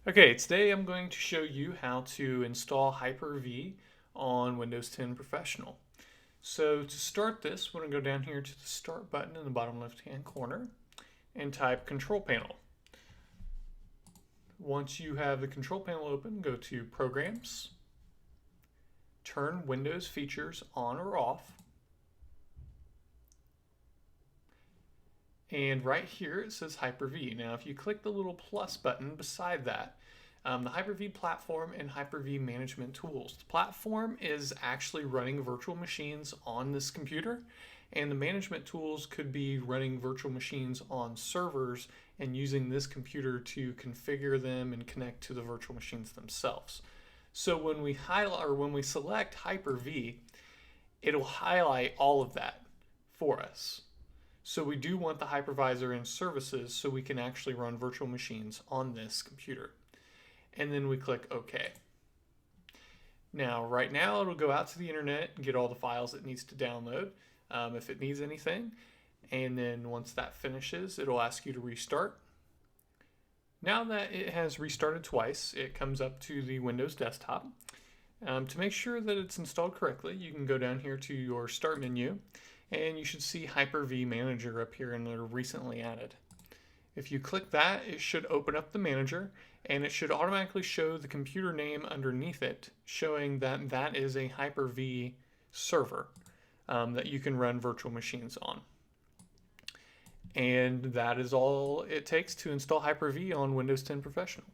Okay, today I'm going to show you how to install Hyper-V on Windows 10 Professional. So to start this, we're going to go down here to the Start button in the bottom left-hand corner and type Control Panel. Once you have the Control Panel open, go to Programs, turn Windows features on or off, and right here it says Hyper-V. Now if you click the little plus button beside that, the Hyper-V platform and Hyper-V management tools. The platform is actually running virtual machines on this computer, and the management tools could be running virtual machines on servers and using this computer to configure them and connect to the virtual machines themselves. So when we highlight or when we select Hyper-V, it'll highlight all of that for us. So we do want the hypervisor and services so we can actually run virtual machines on this computer. And then we click OK. Now, right now, it'll go out to the internet and get all the files it needs to download if it needs anything. And then once that finishes, it'll ask you to restart. Now that it has restarted twice, it comes up to the Windows desktop. To make sure that it's installed correctly, you can go down here to your Start menu, and you should see Hyper-V Manager up here in the recently added. If you click that, it should open up the manager, and it should automatically show the computer name underneath it, showing that that is a Hyper-V server that you can run virtual machines on. And that is all it takes to install Hyper-V on Windows 10 Professional.